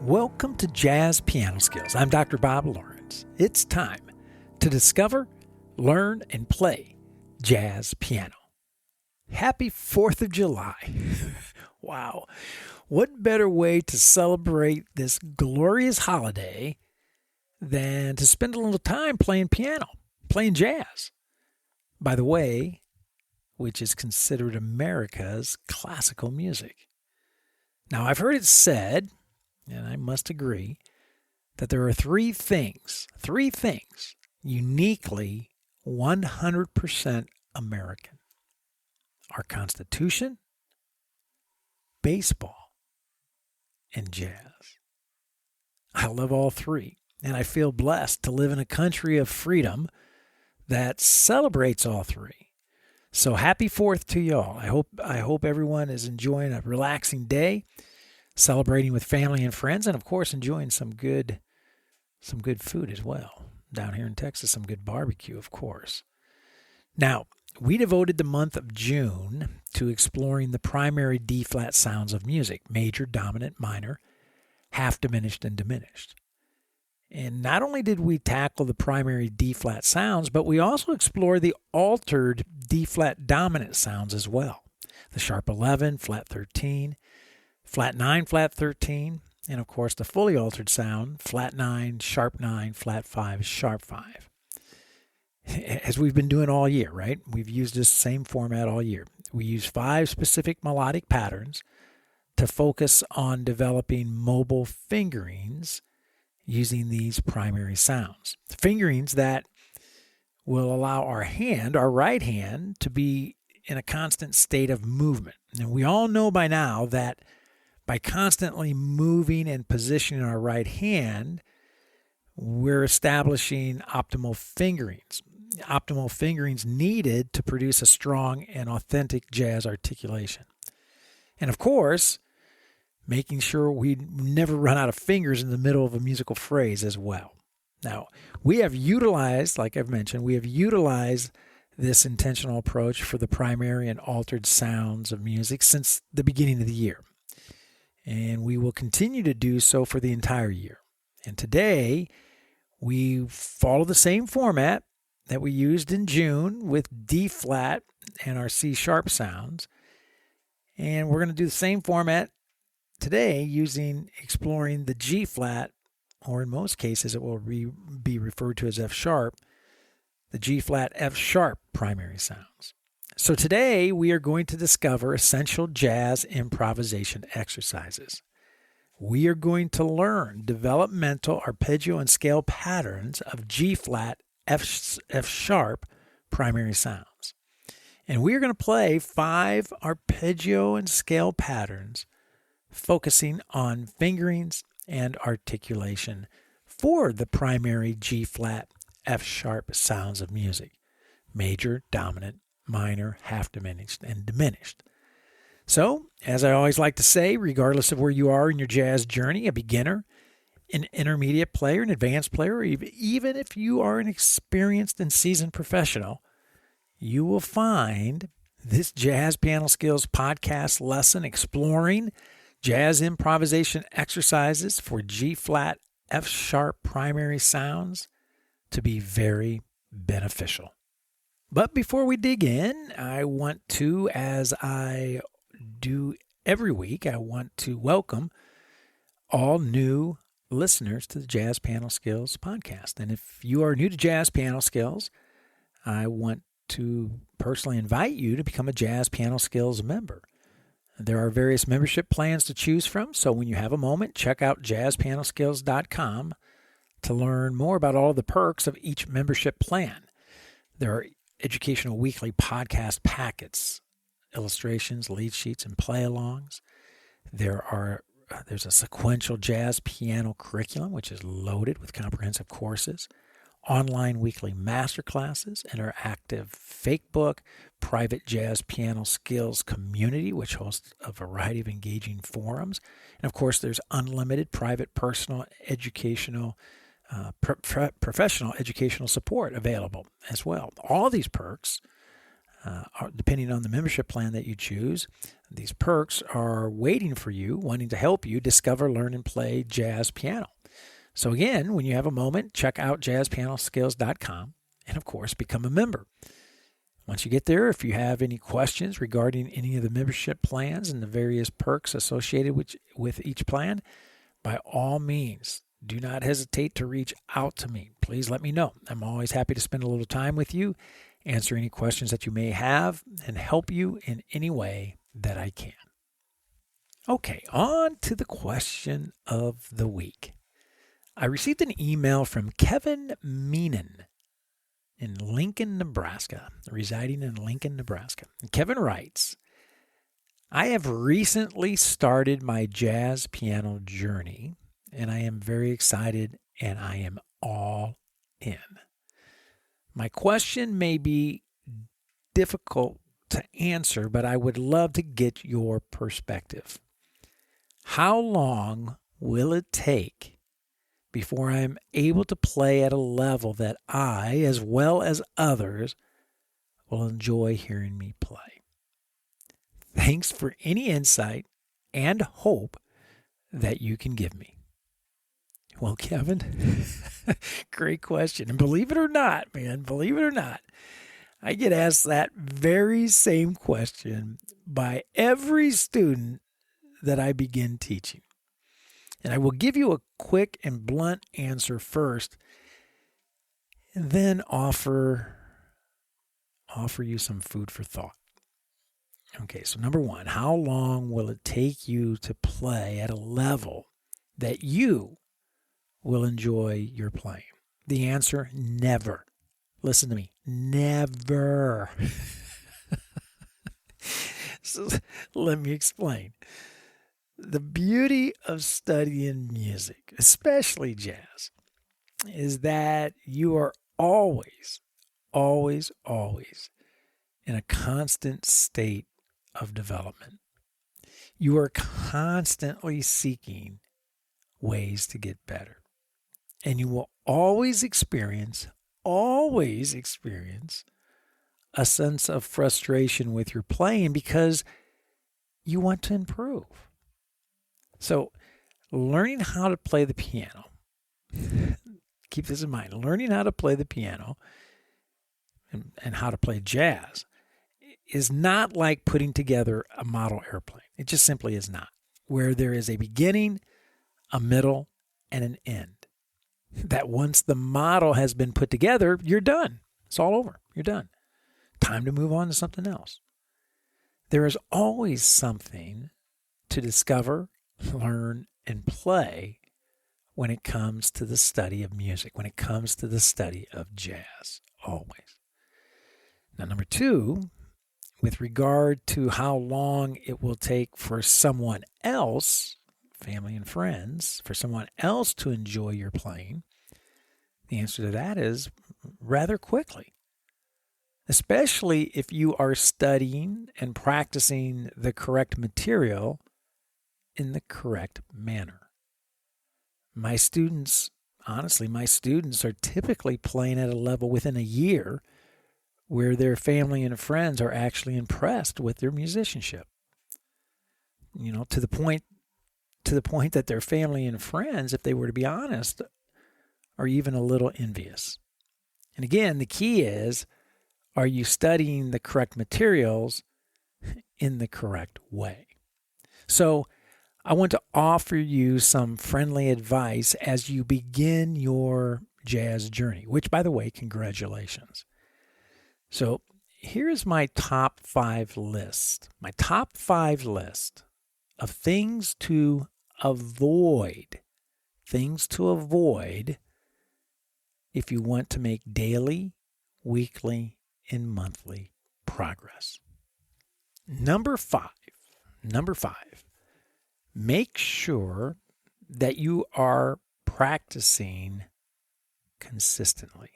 Welcome to Jazz Piano Skills. I'm Dr. Bob Lawrence. It's time to discover, learn, and play jazz piano. Happy 4th of July. Wow. What better way to celebrate this glorious holiday than to spend a little time playing piano, playing jazz? By the way, which is considered America's classical music. Now, I've heard it said, and I must agree, that there are three things uniquely 100% American. Our Constitution, baseball, and jazz. I love all three, and I feel blessed to live in a country of freedom that celebrates all three. So happy 4th to y'all. I hope everyone is enjoying a relaxing day, celebrating with family and friends, and of course enjoying some good food as well. Down here in Texas, some good barbecue, of course. Now, we devoted the month of June to exploring the primary D-flat sounds of music: major, dominant, minor, half diminished, and diminished. And not only did we tackle the primary D-flat sounds, but we also explored the altered D-flat dominant sounds as well. The sharp 11, flat 13, flat 9, flat 13, and of course the fully altered sound, flat 9, sharp 9, flat 5, sharp 5. As we've been doing all year, right? We've used this same format all year. We use 5 specific melodic patterns to focus on developing mobile fingerings using these primary sounds. Fingerings that will allow our right hand, to be in a constant state of movement. And we all know by now that by constantly moving and positioning our right hand, we're establishing optimal fingerings needed to produce a strong and authentic jazz articulation. And of course, making sure we never run out of fingers in the middle of a musical phrase as well. Now, we have utilized this intentional approach for the primary and altered sounds of music since the beginning of the year. And we will continue to do so for the entire year. And today, we follow the same format that we used in June with D-flat and our C-sharp sounds. And we're going to do the same format today exploring the G-flat, or in most cases it will be referred to as F-sharp, the G-flat F-sharp primary sounds. So today we are going to discover essential jazz improvisation exercises. We are going to learn developmental arpeggio and scale patterns of G-flat F-sharp primary sounds. And we are going to play 5 arpeggio and scale patterns focusing on fingerings and articulation for the primary G-flat F-sharp sounds of music: major, dominant, minor, half diminished, and diminished. So, as I always like to say, regardless of where you are in your jazz journey, a beginner, an intermediate player, an advanced player, or even if you are an experienced and seasoned professional, you will find this Jazz Piano Skills podcast lesson exploring jazz improvisation exercises for G-flat F-sharp primary sounds to be very beneficial. But before we dig in, I want to, as I do every week, I want to welcome all new listeners to the Jazz Piano Skills podcast. And if you are new to Jazz Piano Skills, I want to personally invite you to become a Jazz Piano Skills member. There are various membership plans to choose from, so when you have a moment, check out jazzpianoskills.com to learn more about all the perks of each membership plan. There are educational weekly podcast packets, illustrations, lead sheets, and play-alongs. There's a sequential jazz piano curriculum, which is loaded with comprehensive courses, online weekly masterclasses, interactive fake book, private jazz piano skills community, which hosts a variety of engaging forums. And of course, there's unlimited private, personal, educational, professional educational support available as well. All these perks depending on the membership plan that you choose. These perks are waiting for you, wanting to help you discover, learn, and play jazz piano. So again, when you have a moment, check out jazzpianoskills.com and, of course, become a member. Once you get there, if you have any questions regarding any of the membership plans and the various perks associated with each plan, by all means, do not hesitate to reach out to me. Please let me know. I'm always happy to spend a little time with you, answer any questions that you may have, and help you in any way that I can. Okay, on to the question of the week. I received an email from Kevin Meenan in Lincoln, Nebraska, residing in Lincoln, Nebraska. And Kevin writes, I have recently started my jazz piano journey, and I am very excited, and I am all in. My question may be difficult to answer, but I would love to get your perspective. How long will it take before I am able to play at a level that I, as well as others, will enjoy hearing me play? Thanks for any insight and hope that you can give me. Well, Kevin, great question. And believe it or not, man, I get asked that very same question by every student that I begin teaching. And I will give you a quick and blunt answer first, and then offer you some food for thought. Okay, so number one, how long will it take you to play at a level that you will enjoy your playing? The answer, never. Listen to me, never. So let me explain. The beauty of studying music, especially jazz, is that you are always in a constant state of development. You are constantly seeking ways to get better. And you will always experience a sense of frustration with your playing because you want to improve. So learning how to play the piano, keep this in mind, learning how to play the piano and how to play jazz is not like putting together a model airplane. It just simply is not, where there is a beginning, a middle, and an end. That once the model has been put together, you're done. It's all over. You're done. Time to move on to something else. There is always something to discover, learn, and play when it comes to the study of music, when it comes to the study of jazz, always. Now, number two, with regard to how long it will take for someone else, family and friends, for someone else to enjoy your playing, the answer to that is rather quickly, especially if you are studying and practicing the correct material in the correct manner. My students are typically playing at a level within a year where their family and friends are actually impressed with their musicianship. You know, to the point that their family and friends, if they were to be honest, are even a little envious. And again, the key is, are you studying the correct materials in the correct way? So I want to offer you some friendly advice as you begin your jazz journey, which, by the way, congratulations. So here's my top 5 list. My top 5 list of things to avoid. Things to avoid if you want to make daily, weekly, and monthly progress. Number 5. Make sure that you are practicing consistently.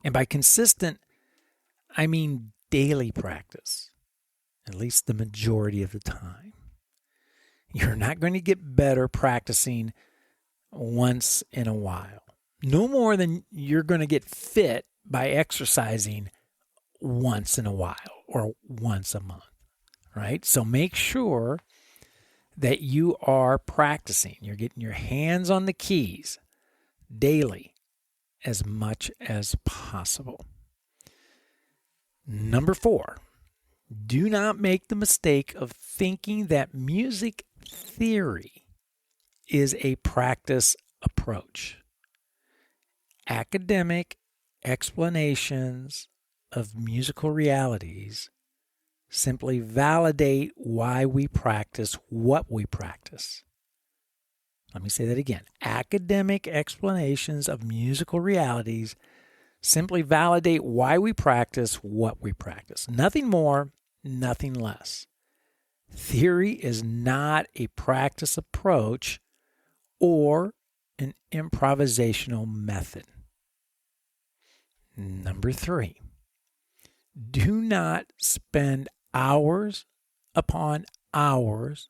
And by consistent, I mean daily practice, at least the majority of the time. You're not going to get better practicing once in a while. No more than you're going to get fit by exercising once in a while or once a month, right? So make sure that you are practicing. You're getting your hands on the keys daily as much as possible. Number 4, do not make the mistake of thinking that music theory is a practice approach. Academic explanations of musical realities simply validate why we practice what we practice. Let me say that again. Academic explanations of musical realities simply validate why we practice what we practice. Nothing more, nothing less. Theory is not a practice approach or an improvisational method. Number 3, do not spend hours upon hours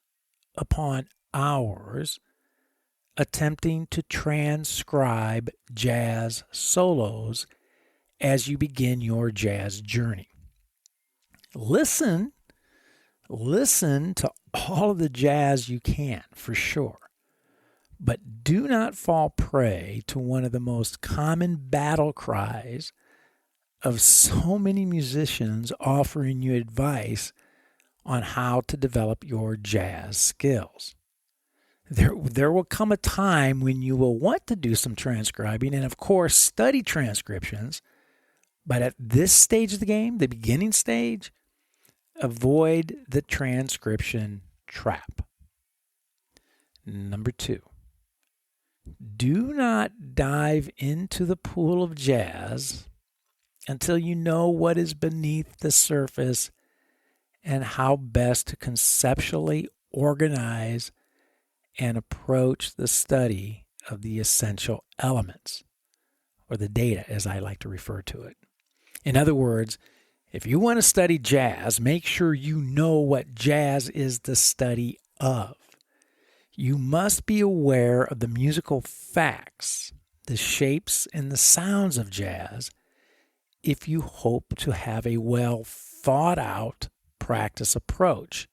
upon hours attempting to transcribe jazz solos as you begin your jazz journey. Listen to all of the jazz you can, for sure. But do not fall prey to one of the most common battle cries of so many musicians offering you advice on how to develop your jazz skills. There will come a time when you will want to do some transcribing and, of course, study transcriptions. But at this stage of the game, the beginning stage, avoid the transcription trap. Number 2, do not dive into the pool of jazz until you know what is beneath the surface and how best to conceptually organize and approach the study of the essential elements, or the data as I like to refer to it. In other words, if you want to study jazz, make sure you know what jazz is the study of. You must be aware of the musical facts, the shapes and the sounds of jazz if you hope to have a well thought out practice approach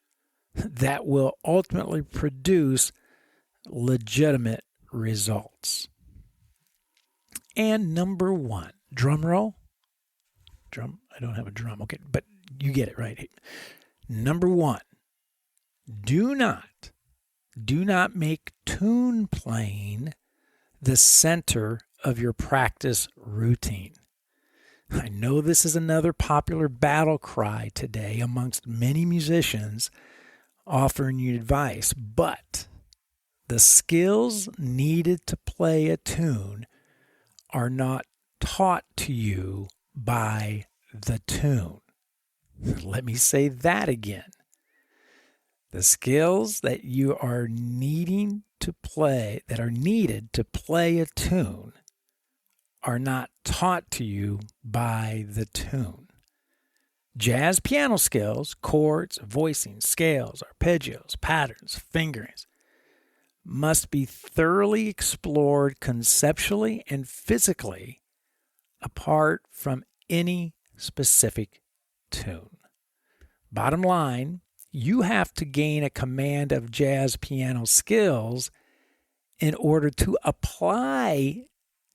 that will ultimately produce legitimate results. And number 1, drum roll. I don't have a drum, okay, but you get it right. Number 1, do not make tune playing the center of your practice routine. I know this is another popular battle cry today amongst many musicians offering you advice, but the skills needed to play a tune are not taught to you by the tune. Let me say that again. The skills that you are needed to play a tune are not taught to you by the tune. Jazz piano skills, chords, voicing, scales, arpeggios, patterns, fingerings, must be thoroughly explored conceptually and physically apart from any specific tune. Bottom line, you have to gain a command of jazz piano skills in order to apply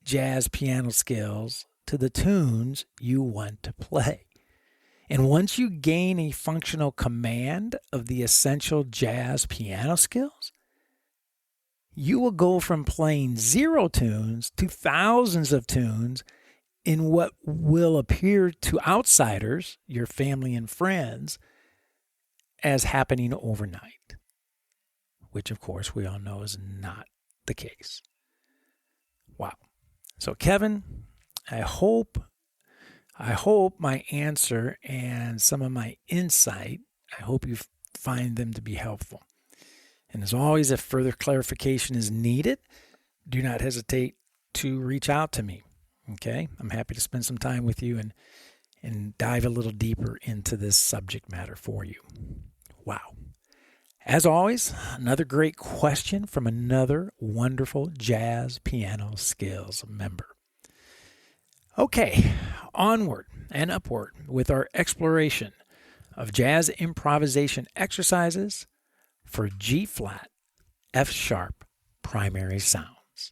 jazz piano skills to the tunes you want to play. And once you gain a functional command of the essential jazz piano skills, you will go from playing 0 tunes to thousands of tunes in what will appear to outsiders, your family and friends, as happening overnight, which of course we all know is not the case. Wow. So Kevin, I hope my answer and some of my insight, I hope you find them to be helpful. And as always, if further clarification is needed, do not hesitate to reach out to me. Okay? I'm happy to spend some time with you and dive a little deeper into this subject matter for you. Wow. As always, another great question from another wonderful jazz piano skills member. Okay, onward and upward with our exploration of jazz improvisation exercises for G flat, F sharp primary sounds.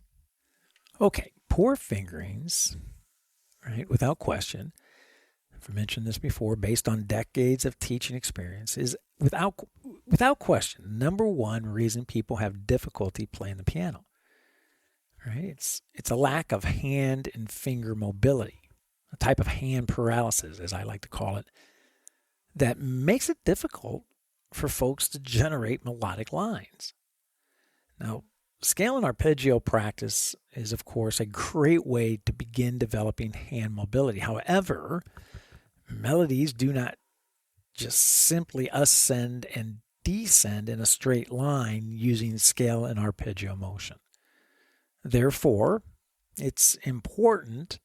Okay, poor fingerings, right, without question, I've mentioned this before, based on decades of teaching experience, is without question number one reason people have difficulty playing the piano. Right? It's a lack of hand and finger mobility, a type of hand paralysis, as I like to call it, that makes it difficult for folks to generate melodic lines. Now, scale and arpeggio practice is, of course, a great way to begin developing hand mobility. However, melodies do not just simply ascend and descend in a straight line using scale and arpeggio motion. Therefore, it's important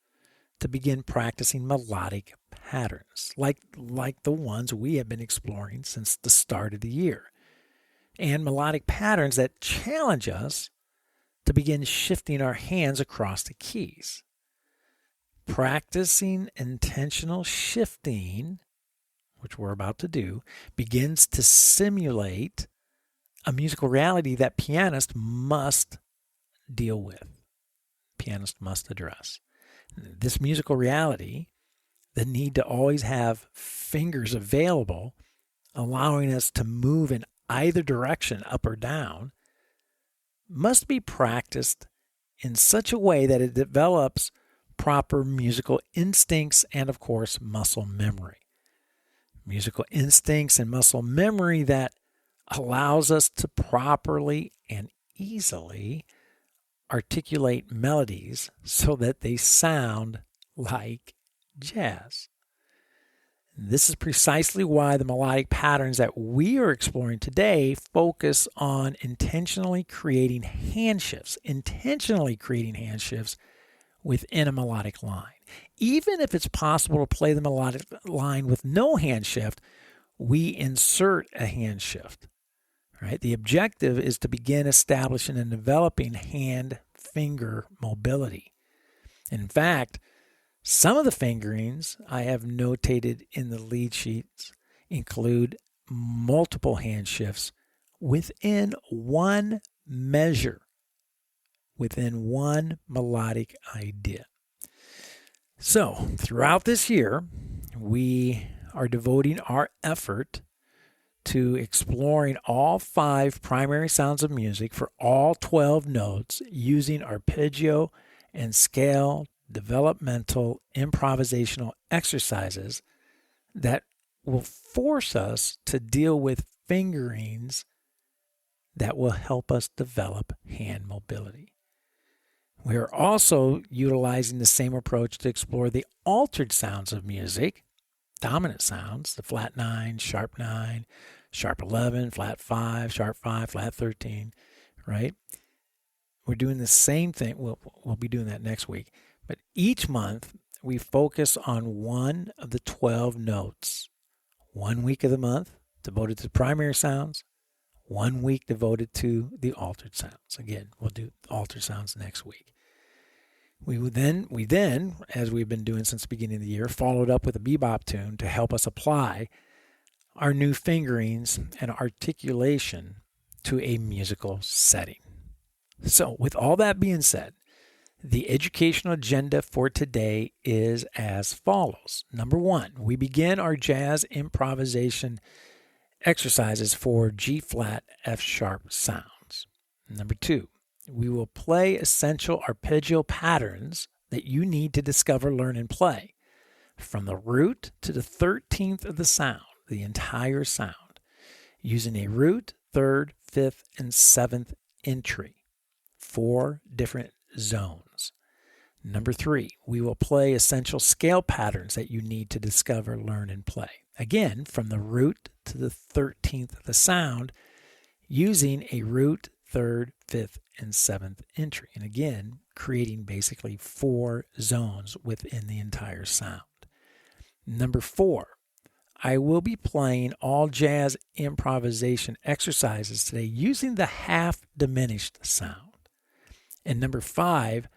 to begin practicing melodic patterns like the ones we have been exploring since the start of the year, and melodic patterns that challenge us to begin shifting our hands across the keys. Practicing intentional shifting, which we're about to do, begins to simulate a musical reality that pianists must deal with, pianists must address. This musical reality, the need to always have fingers available, allowing us to move in either direction, up or down, must be practiced in such a way that it develops proper musical instincts and, of course, muscle memory. Musical instincts and muscle memory that allows us to properly and easily articulate melodies so that they sound like jazz. This is precisely why the melodic patterns that we are exploring today focus on intentionally creating hand shifts within a melodic line. Even if it's possible to play the melodic line with no hand shift, we insert a hand shift. Right? The objective is to begin establishing and developing hand-finger mobility. In fact, some of the fingerings I have notated in the lead sheets include multiple hand shifts within one measure, within one melodic idea. So, throughout this year, we are devoting our effort to exploring all 5 primary sounds of music for all 12 notes using arpeggio and scale developmental improvisational exercises that will force us to deal with fingerings that will help us develop hand mobility. We are also utilizing the same approach to explore the altered sounds of music, dominant sounds, the flat 9, sharp 9, sharp 11, flat 5, sharp 5, flat 13, right? We're doing the same thing. We'll be doing that next week. But each month, we focus on one of the 12 notes. 1 week of the month devoted to primary sounds, 1 week devoted to the altered sounds. Again, we'll do altered sounds next week. We then, as we've been doing since the beginning of the year, followed up with a bebop tune to help us apply our new fingerings and articulation to a musical setting. So, with all that being said, the educational agenda for today is as follows. Number 1, we begin our jazz improvisation exercises for G flat, F sharp sounds. Number 2, we will play essential arpeggio patterns that you need to discover, learn, and play from the root to the 13th of the sound, the entire sound, using a root, 3rd, 5th, and 7th entry, 4 different zones. Number 3, we will play essential scale patterns that you need to discover, learn, and play. Again, from the root to the 13th of the sound, using a root, 3rd, 5th, and 7th entry. And again, creating basically 4 zones within the entire sound. Number 4, I will be playing all jazz improvisation exercises today using the half diminished sound. And number 5,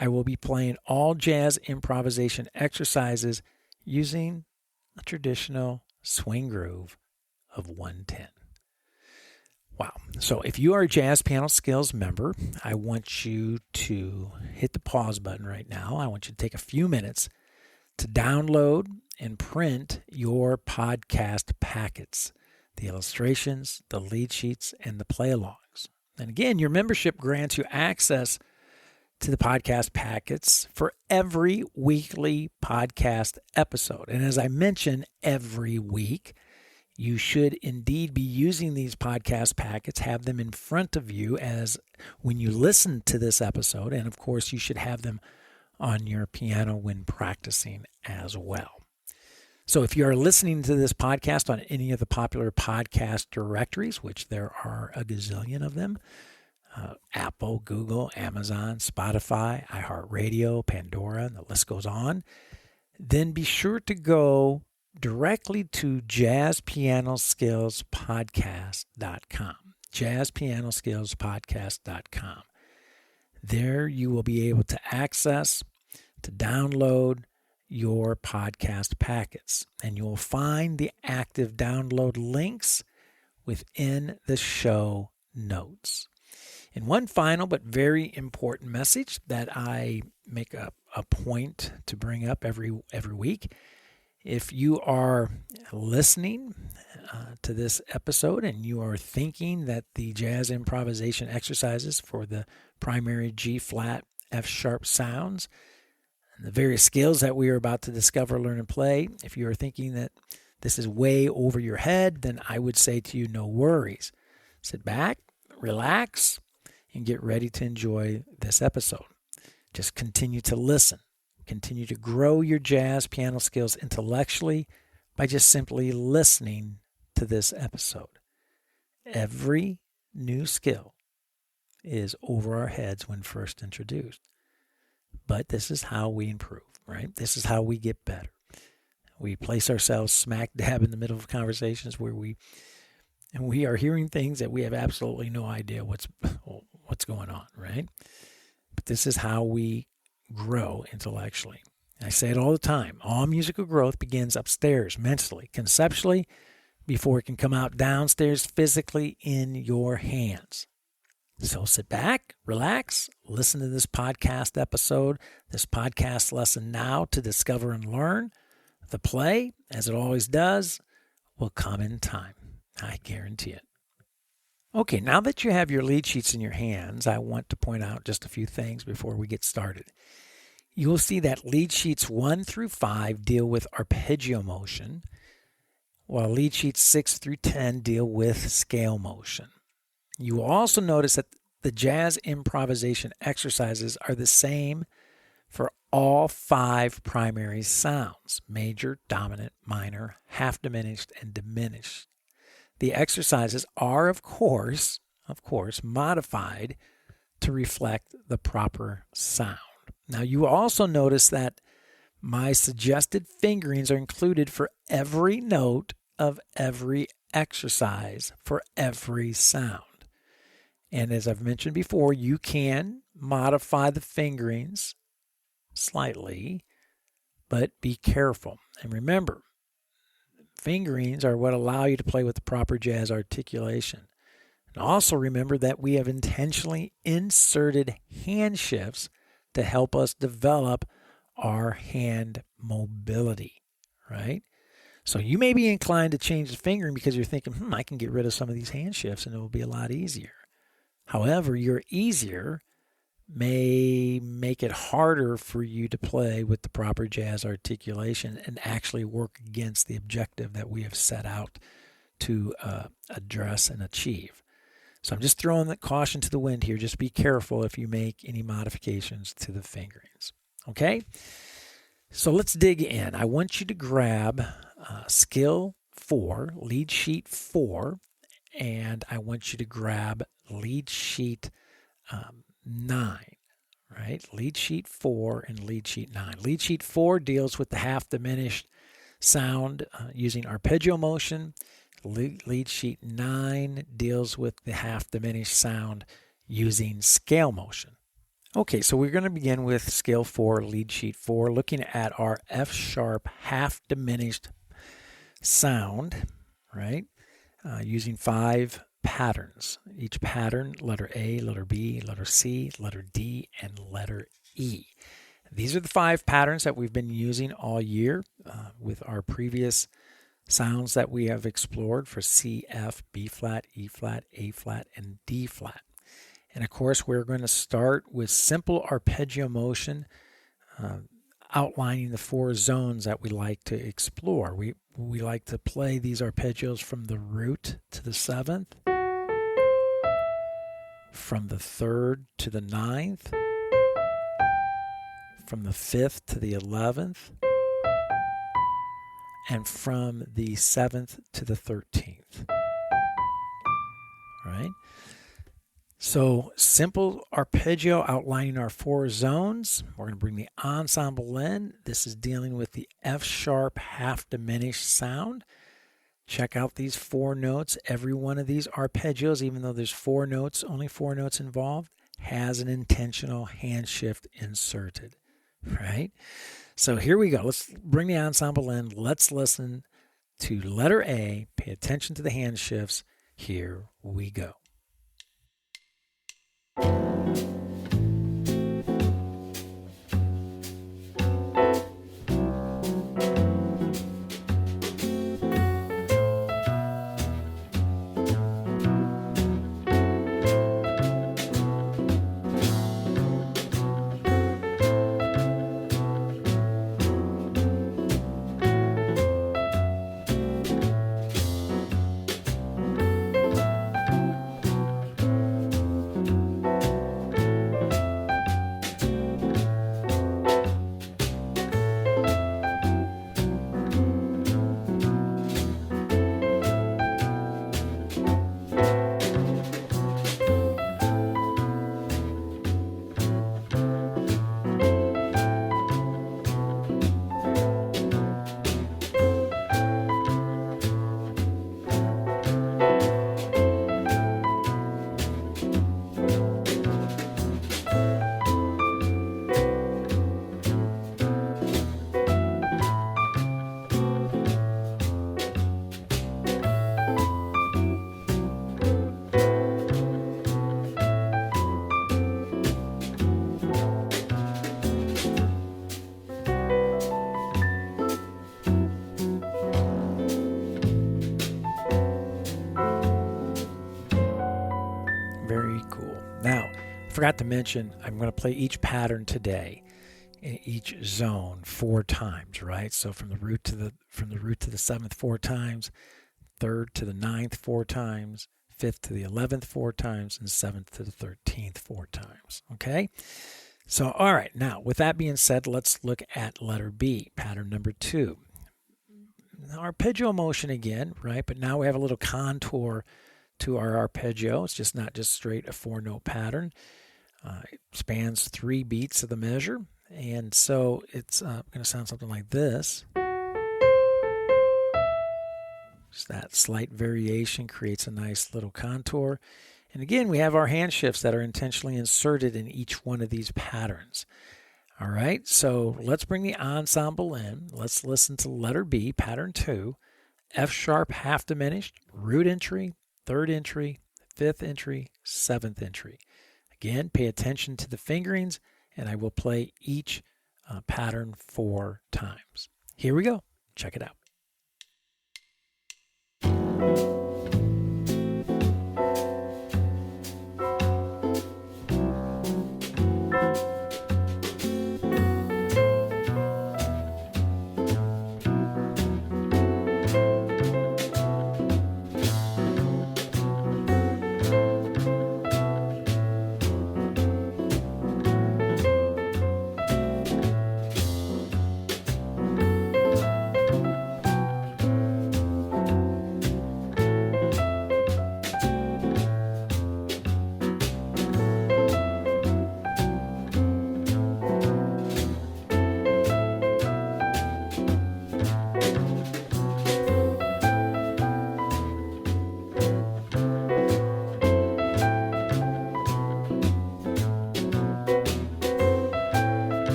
I will be playing all jazz improvisation exercises using a traditional swing groove of 110. Wow. So if you are a Jazz Piano Skills member, I want you to hit the pause button right now. I want you to take a few minutes to download and print your podcast packets, the illustrations, the lead sheets, and the play-alongs. And again, your membership grants you access to the podcast packets for every weekly podcast episode. And as I mentioned, every week, you should indeed be using these podcast packets, have them in front of you as when you listen to this episode. And of course, you should have them on your piano when practicing as well. So if you are listening to this podcast on any of the popular podcast directories, which there are a gazillion of them, Apple, Google, Amazon, Spotify, iHeartRadio, Pandora, and the list goes on, then be sure to go directly to jazzpianoskillspodcast.com, jazzpianoskillspodcast.com. There you will be able to access, to download your podcast packets, and you will find the active download links within the show notes. And one final but very important message that I make a point to bring up every week. If you are listening to this episode and you are thinking that the jazz improvisation exercises for the primary G flat, F sharp sounds, and the various skills that we are about to discover, learn, and play, if you are thinking that this is way over your head, then I would say to you, no worries. Sit back, relax, and get ready to enjoy this episode. Just continue to listen. Continue to grow your jazz piano skills intellectually by just simply listening to this episode. Every new skill is over our heads when first introduced. But this is how we improve, right? This is how we get better. We place ourselves smack dab in the middle of conversations where we are hearing things that we have absolutely no idea what's going on, right? But this is how we grow intellectually. I say it all the time. All musical growth begins upstairs, mentally, conceptually, before it can come out downstairs physically in your hands. So sit back, relax, listen to this podcast episode, this podcast lesson now to discover and learn. The play, as it always does, will come in time. I guarantee it. Okay, now that you have your lead sheets in your hands, I want to point out just a few things before we get started. You will see that lead sheets 1 through 5 deal with arpeggio motion, while lead sheets 6 through 10 deal with scale motion. You will also notice that the jazz improvisation exercises are the same for all 5 primary sounds: major, dominant, minor, half diminished, and diminished. The exercises are, of course, modified to reflect the proper sound. Now, you will also notice that my suggested fingerings are included for every note of every exercise for every sound. And as I've mentioned before, you can modify the fingerings slightly, but be careful. And remember, fingerings are what allow you to play with the proper jazz articulation. And also remember that we have intentionally inserted hand shifts to help us develop our hand mobility, right? So you may be inclined to change the fingering because you're thinking, I can get rid of some of these hand shifts and it will be a lot easier. However, your easier may make it harder for you to play with the proper jazz articulation and actually work against the objective that we have set out to address and achieve. So I'm just throwing that caution to the wind here. Just be careful if you make any modifications to the fingerings. Okay? So let's dig in. I want you to grab skill 4, lead sheet 4, and I want you to grab lead sheet 9, right? Lead sheet 4 and lead sheet 9. Lead sheet 4 deals with the half diminished sound using arpeggio motion. Lead sheet 9 deals with the half diminished sound using scale motion. Okay, so we're going to begin with scale 4, lead sheet 4, looking at our F sharp half diminished sound, right? Using 5 patterns. Each pattern, letter A, letter B, letter C, letter D, and letter E. These are the 5 patterns that we've been using all year with our previous sounds that we have explored for C, F, B flat, E flat, A flat, and D flat. And of course, we're going to start with simple arpeggio motion, outlining the 4 zones that we like to explore. We like to play these arpeggios from the root to the 7th, from the 3rd to the 9th, from the 5th to the 11th, and from the 7th to the 13th. Right? So simple arpeggio outlining our 4 zones. We're going to bring the ensemble in. This is dealing with the F sharp half diminished sound. Check out these 4 notes. Every one of these arpeggios, even though there's 4 notes, only 4 notes involved, has an intentional hand shift inserted, right? So here we go. Let's bring the ensemble in. Let's listen to letter A. Pay attention to the hand shifts. Here we go. Very cool. Now, I forgot to mention, I'm going to play each pattern today in each zone 4 times, right? So from the root to the 7th 4 times, 3rd to the 9th 4 times, 5th to the 11th 4 times, and 7th to the 13th 4 times. Okay? So, all right. Now, with that being said, let's look at letter B, pattern number 2. Arpeggio motion again, right? But now we have a little contour to our arpeggio. It's just not just straight a 4-note pattern. It spans 3 beats of the measure, and so it's going to sound something like this. Just that slight variation creates a nice little contour. And again, we have our hand shifts that are intentionally inserted in each one of these patterns. All right, so let's bring the ensemble in. Let's listen to letter B, pattern 2, F sharp half diminished, root entry, 3rd entry, 5th entry, 7th entry. Again, pay attention to the fingerings, and I will play each pattern 4 times. Here we go. Check it out.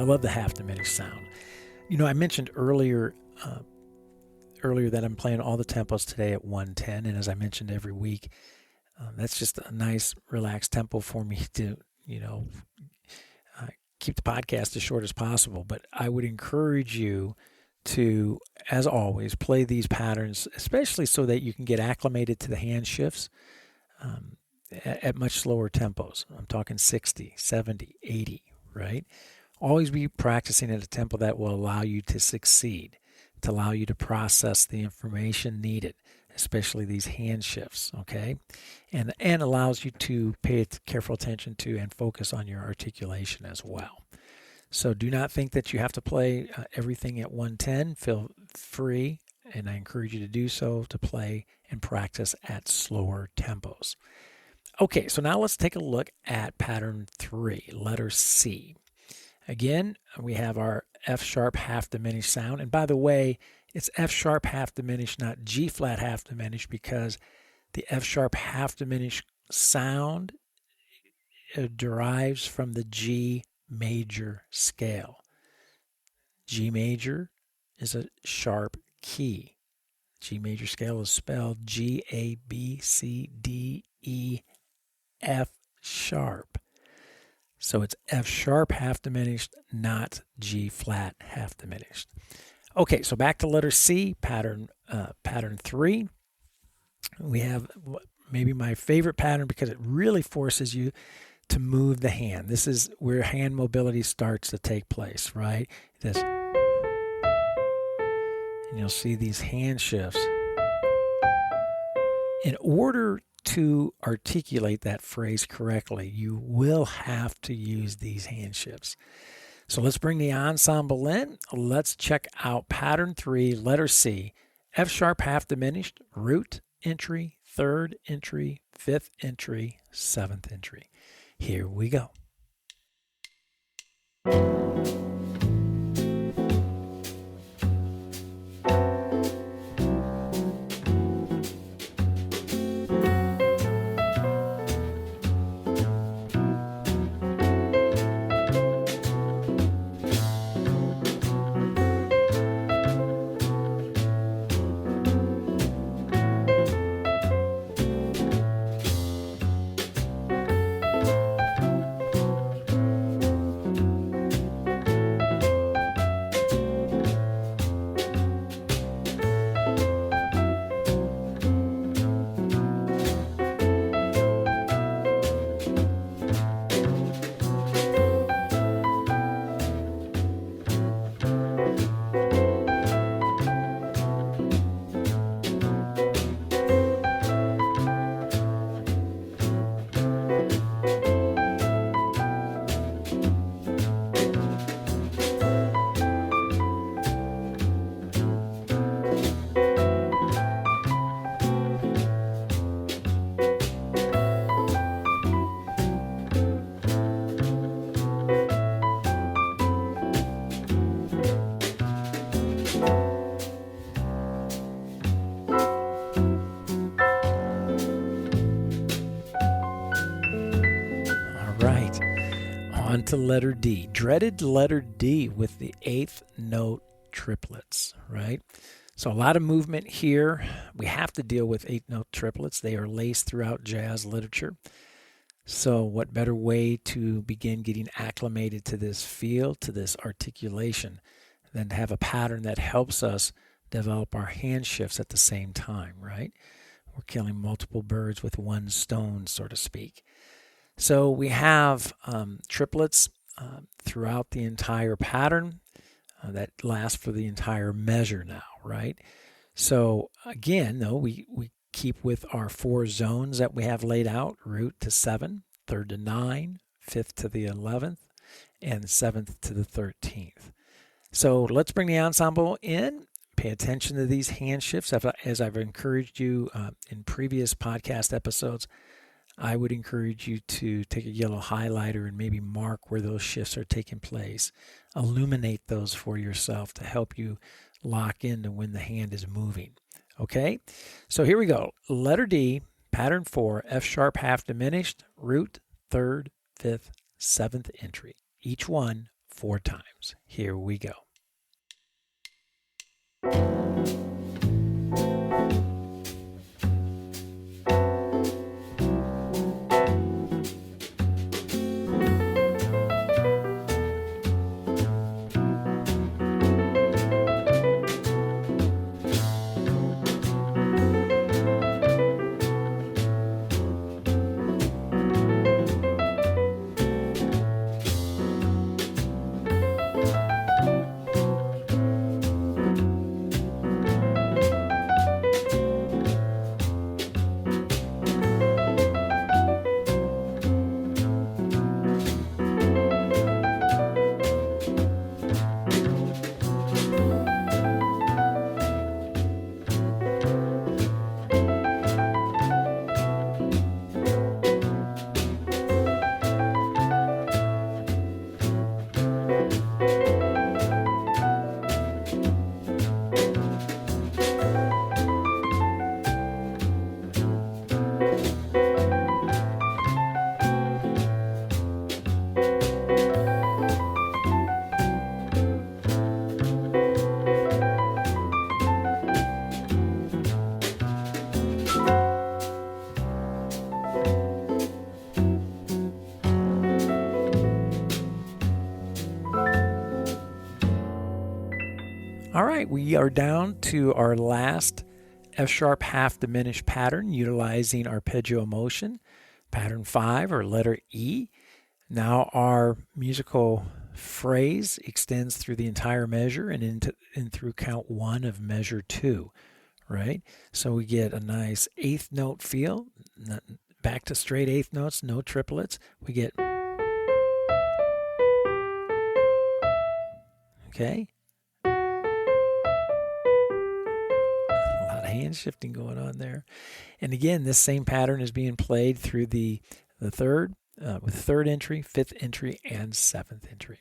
I love the half diminished sound. I mentioned earlier that I'm playing all the tempos today at 110, and as I mentioned every week, that's just a nice, relaxed tempo for me to, keep the podcast as short as possible. But I would encourage you to, as always, play these patterns, especially so that you can get acclimated to the hand shifts at much slower tempos. I'm talking 60, 70, 80, right? Always be practicing at a tempo that will allow you to succeed, to allow you to process the information needed, especially these hand shifts, okay? And allows you to pay careful attention to and focus on your articulation as well. So do not think that you have to play everything at 110. Feel free, and I encourage you to do so, to play and practice at slower tempos. Okay, so now let's take a look at pattern 3, letter C. Again, we have our F sharp half diminished sound. And by the way, it's F sharp half diminished, not G flat half diminished, because the F sharp half diminished sound derives from the G major scale. G major is a sharp key. G major scale is spelled G, A, B, C, D, E, F sharp. So it's F sharp half diminished, not G flat half diminished. Okay, so back to letter C, pattern 3. We have maybe my favorite pattern because it really forces you to move the hand. This is where hand mobility starts to take place, right? And you'll see these hand shifts. In order to articulate that phrase correctly, you will have to use these hand shifts. So let's bring the ensemble in. Let's check out pattern 3, letter C, F sharp half diminished, root entry, third entry, fifth entry, seventh entry. Here we go. On to letter D. Dreaded letter D with the 8th note triplets, right? So a lot of movement here. We have to deal with 8th note triplets. They are laced throughout jazz literature. So what better way to begin getting acclimated to this feel, to this articulation, than to have a pattern that helps us develop our hand shifts at the same time, right? We're killing multiple birds with one stone, so to speak. So we have triplets throughout the entire pattern that last for the entire measure now, right? So again, though, we keep with our 4 zones that we have laid out: root to 7, third to 9, fifth to the 11th, and 7th to the 13th. So let's bring the ensemble in. Pay attention to these hand shifts. As I've encouraged you in previous podcast episodes, I would encourage you to take a yellow highlighter and maybe mark where those shifts are taking place. Illuminate those for yourself to help you lock into when the hand is moving. Okay? So here we go. Letter D, pattern 4, F sharp half diminished, root, third, fifth, 7th entry. Each one 4 times. Here we go. All right, we are down to our last F sharp half diminished pattern utilizing arpeggio motion, pattern 5 or letter E. Now our musical phrase extends through the entire measure and through count 1 of measure 2, right? So we get a nice eighth note feel, back to straight eighth notes, no triplets. We get, okay? Hand shifting going on there. And again, this same pattern is being played through the third, with third entry, fifth entry, and seventh entry.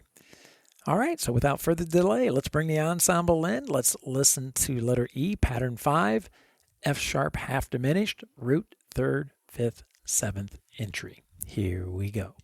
All right, so without further delay, let's bring the ensemble in. Let's listen to letter E, pattern 5, F sharp half diminished, root, third, fifth, seventh entry. Here we go.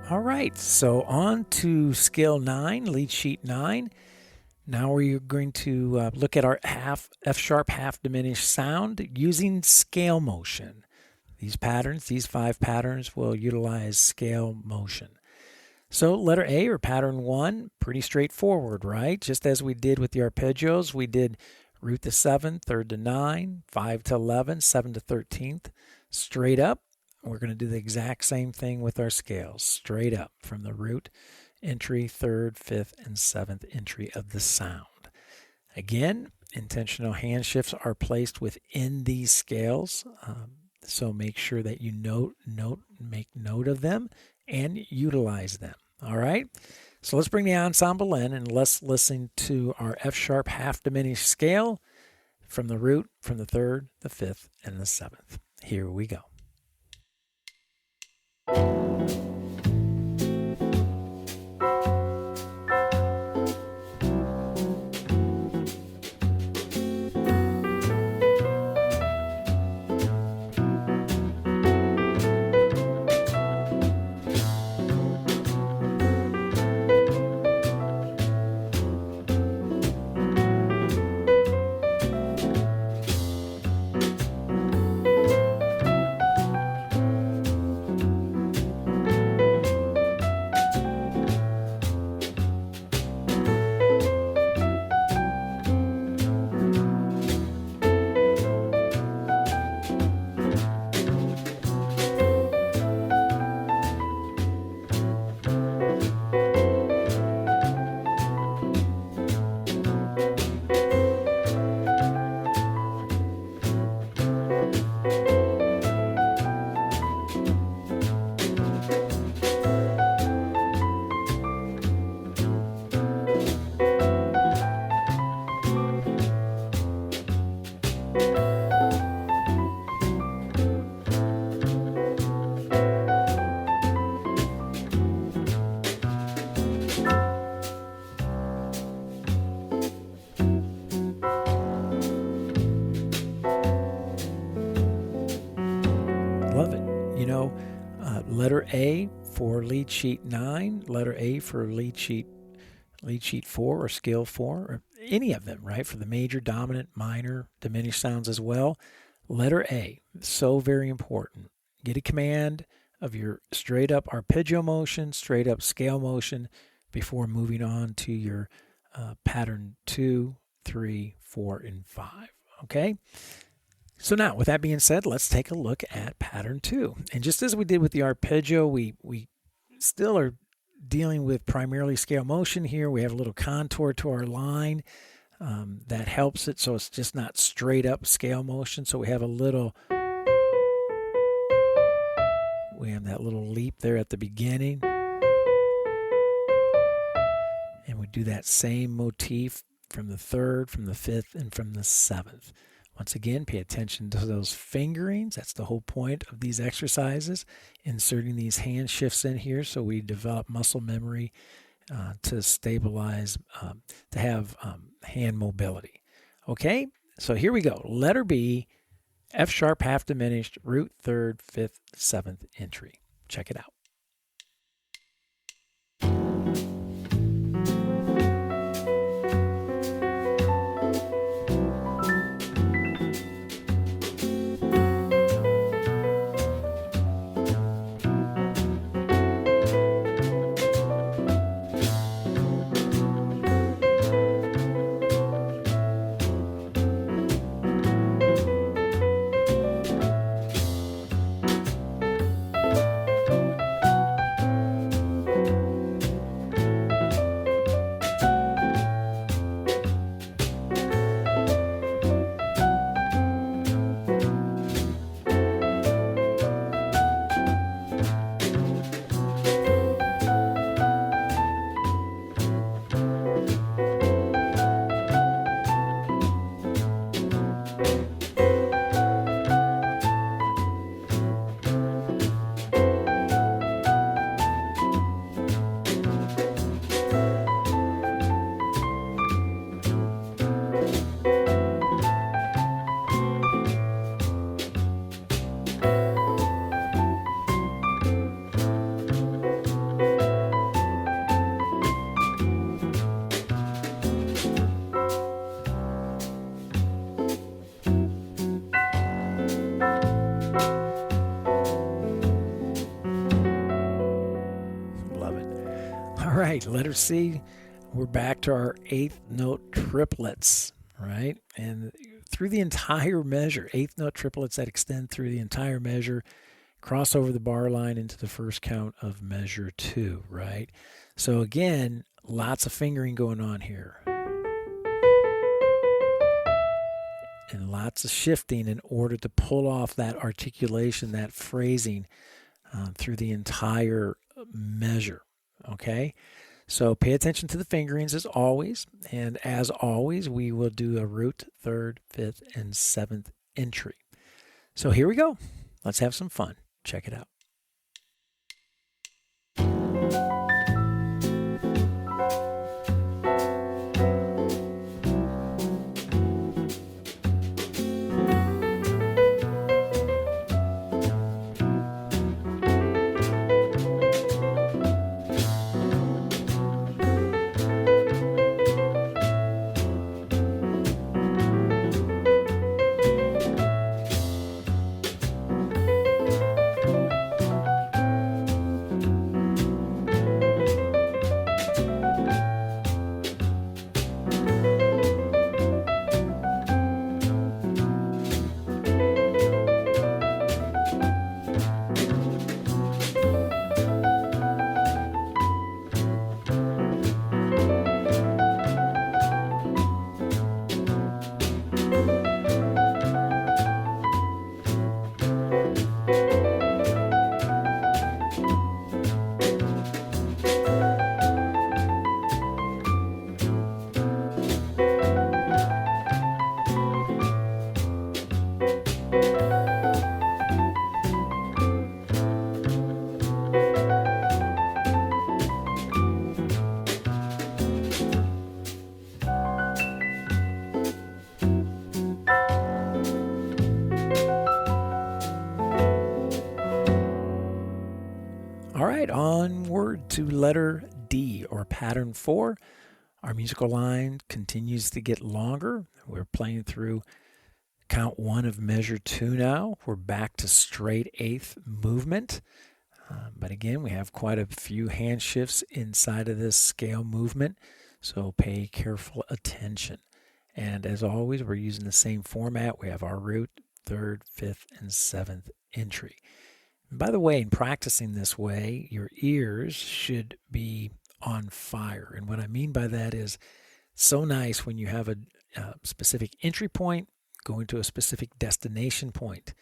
All right, so on to scale 9, lead sheet 9. Now we're going to look at our F sharp half diminished sound using scale motion. These 5 patterns will utilize scale motion. So letter A or pattern 1, pretty straightforward, right? Just as we did with the arpeggios, we did root to 7, third to 9, 5 to 11, 7 to 13th, straight up. We're going to do the exact same thing with our scales, straight up from the root entry, third, fifth, and seventh entry of the sound. Again, intentional hand shifts are placed within these scales, so make sure that you make note of them and utilize them. All right, so let's bring the ensemble in and let's listen to our F sharp half diminished scale from the root, from the third, the fifth, and the seventh. Here we go. A for lead sheet 9, letter A for lead sheet 4 or scale 4, or any of them, right? For the major, dominant, minor, diminished sounds as well. Letter A, so very important. Get a command of your straight up arpeggio motion, straight up scale motion before moving on to your pattern 2, 3, 4, and 5. Okay? So now, with that being said, let's take a look at pattern 2. And just as we did with the arpeggio, we still are dealing with primarily scale motion here. We have a little contour to our line that helps it, so it's just not straight up scale motion. So we have that little leap there at the beginning. And we do that same motif from the 3rd, from the 5th, and from the 7th. Once again, pay attention to those fingerings. That's the whole point of these exercises, inserting these hand shifts in here so we develop muscle memory to stabilize, to have hand mobility. Okay, so here we go. Letter B, F sharp half diminished, root 3rd, 5th, 7th entry. Check it out. All right, letter C, we're back to our 8th note triplets, right? And through the entire measure, 8th note triplets that extend through the entire measure, cross over the bar line into the first count of measure 2, right? So again, lots of fingering going on here. And lots of shifting in order to pull off that articulation, that phrasing through the entire measure. Okay, so pay attention to the fingerings as always, and as always, we will do a root, 3rd, 5th, and 7th entry. So here we go. Let's have some fun. Check it out. right, onward to letter D, or pattern 4. Our musical line continues to get longer. We're playing through count 1 of measure 2 now. We're back to straight eighth movement. But again, we have quite a few hand shifts inside of this scale movement, so pay careful attention. And as always, we're using the same format. We have our root, 3rd, 5th, and 7th entry. And by the way, in practicing this way, your ears should be on fire. And what I mean by that is so nice when you have a specific entry point going to a specific destination point,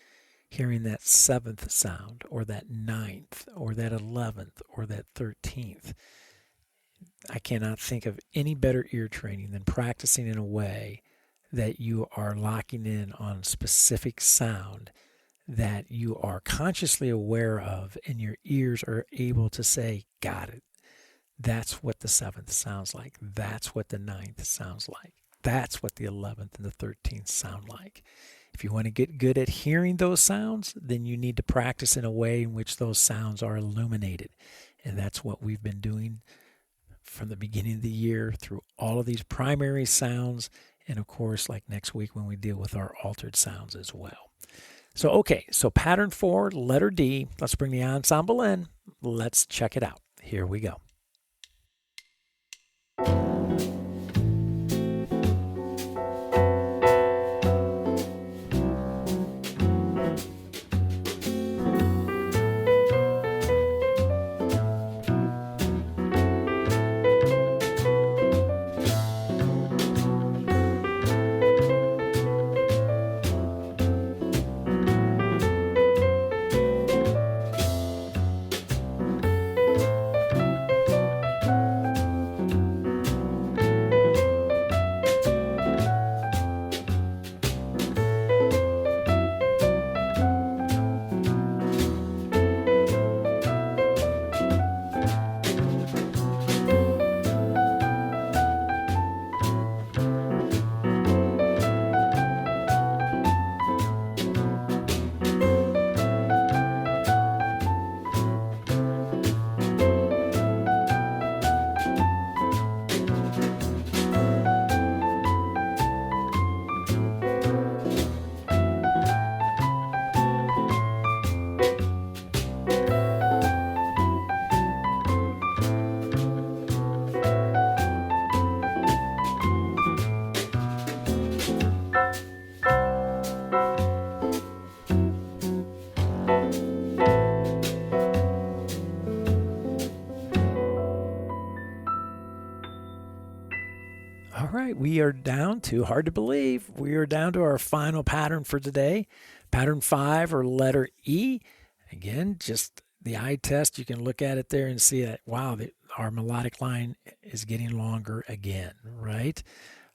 hearing that 7th sound or that 9th or that 11th or that 13th. I cannot think of any better ear training than practicing in a way that you are locking in on a specific sound that you are consciously aware of, and your ears are able to say, got it. That's what the 7th sounds like. That's what the 9th sounds like. That's what the 11th and the 13th sound like. If you want to get good at hearing those sounds, then you need to practice in a way in which those sounds are illuminated. And that's what we've been doing from the beginning of the year through all of these primary sounds. And of course, like next week when we deal with our altered sounds as well. So pattern 4, letter D. Let's bring the ensemble in. Let's check it out. Here we go. All right, we are down to, hard to believe, we are down to our final pattern for today. Pattern 5, or letter E. Again, just the eye test, you can look at it there and see that, wow, our melodic line is getting longer again, right?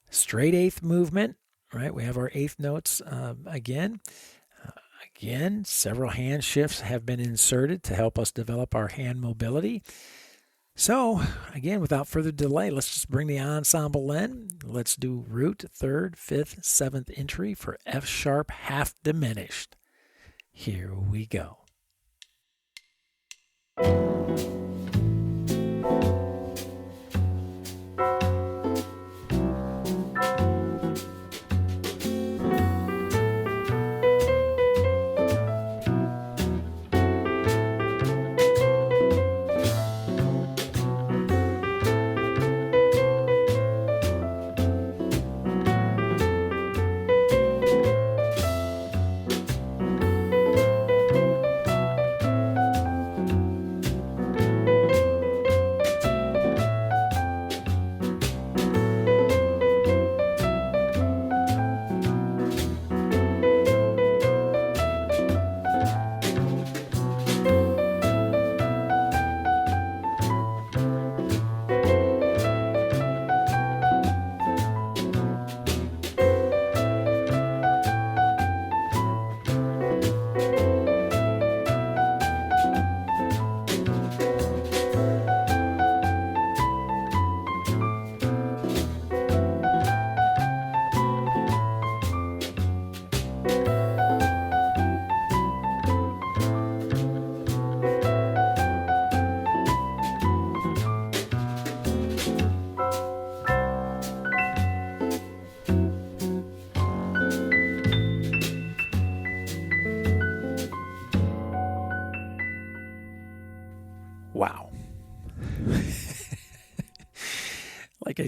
Straight eighth movement, right? We have our eighth notes again. Again, several hand shifts have been inserted to help us develop our hand mobility. So, again, without further delay, let's just bring the ensemble in. Let's do root, 3rd, 5th, 7th entry for F sharp half diminished. Here we go.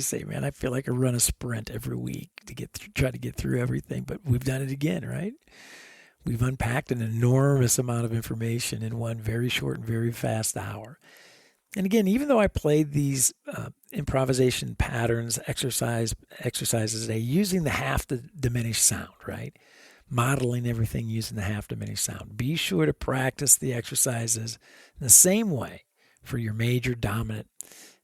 always say, man, I feel like I run a sprint every week to try to get through everything, but we've done it again, right? We've unpacked an enormous amount of information in one very short and very fast hour. And again, even though I played these improvisation patterns, exercises today, using the half diminished sound, right? Modeling everything using the half diminished sound. Be sure to practice the exercises in the same way for your major, dominant,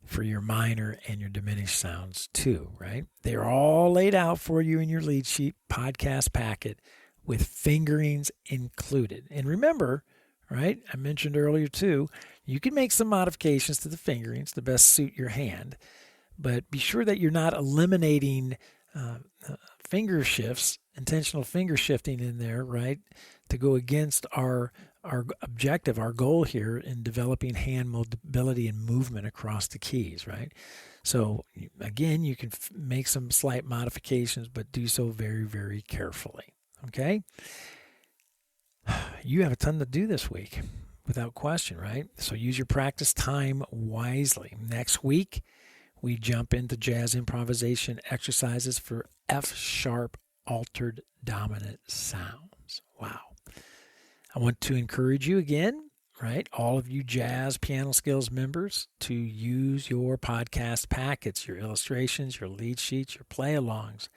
for your minor, and your diminished sounds too, right? They're all laid out for you in your lead sheet podcast packet with fingerings included. And remember, right, I mentioned earlier too, you can make some modifications to the fingerings to best suit your hand, but be sure that you're not eliminating finger shifts, intentional finger shifting in there, right, to go against our objective, our goal here in developing hand mobility and movement across the keys, right? So again, you can make some slight modifications, but do so very, very carefully, okay? You have a ton to do this week, without question, right? So use your practice time wisely. Next week, we jump into jazz improvisation exercises for F-sharp altered dominant sounds. Wow. I want to encourage you again, right, all of you Jazz Piano Skills members, to use your podcast packets, your illustrations, your lead sheets, your play-alongs,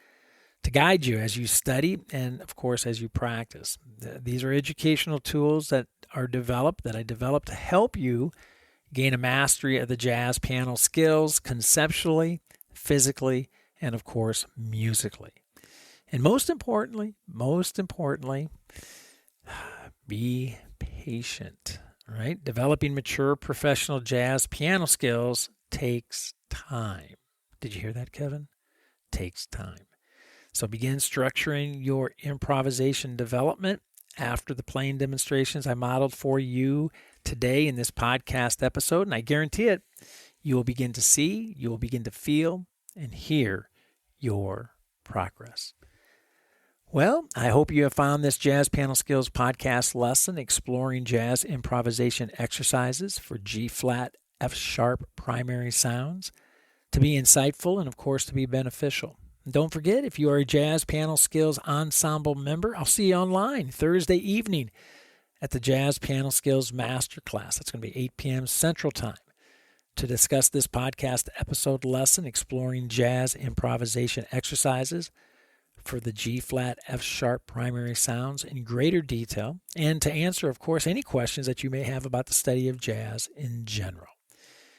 to guide you as you study and, of course, as you practice. These are educational tools that I developed to help you gain a mastery of the jazz piano skills conceptually, physically, and, of course, musically. And most importantly, be patient, right? Developing mature professional jazz piano skills takes time. Did you hear that, Kevin? Takes time. So begin structuring your improvisation development after the playing demonstrations I modeled for you today in this podcast episode. And I guarantee it, you will begin to see, you will begin to feel, and hear your progress. Well, I hope you have found this Jazz Piano Skills podcast lesson exploring jazz improvisation exercises for G-flat, F-sharp primary sounds to be insightful and, of course, to be beneficial. And don't forget, if you are a Jazz Piano Skills Ensemble member, I'll see you online Thursday evening at the Jazz Piano Skills Masterclass. That's going to be 8 p.m. Central Time to discuss this podcast episode lesson exploring jazz improvisation exercises for the G-flat, F-sharp primary sounds in greater detail, and to answer, of course, any questions that you may have about the study of jazz in general.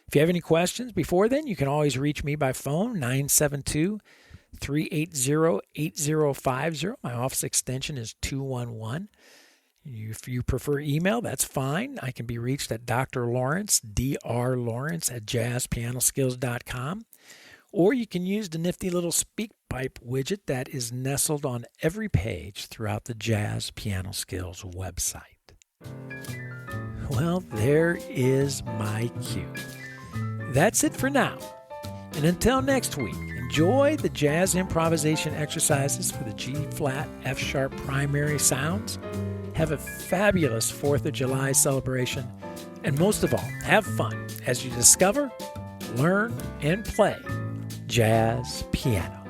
If you have any questions before then, you can always reach me by phone, 972-380-8050. My office extension is 211. If you prefer email, that's fine. I can be reached at Dr. Lawrence, drlawrence@jazzpianoskills.com. Or you can use the nifty little SpeakPipe widget that is nestled on every page throughout the Jazz Piano Skills website. Well, there is my cue. That's it for now. And until next week, enjoy the jazz improvisation exercises for the G-flat, F-sharp primary sounds. Have a fabulous 4th of July celebration. And most of all, have fun as you discover, learn, and play jazz piano.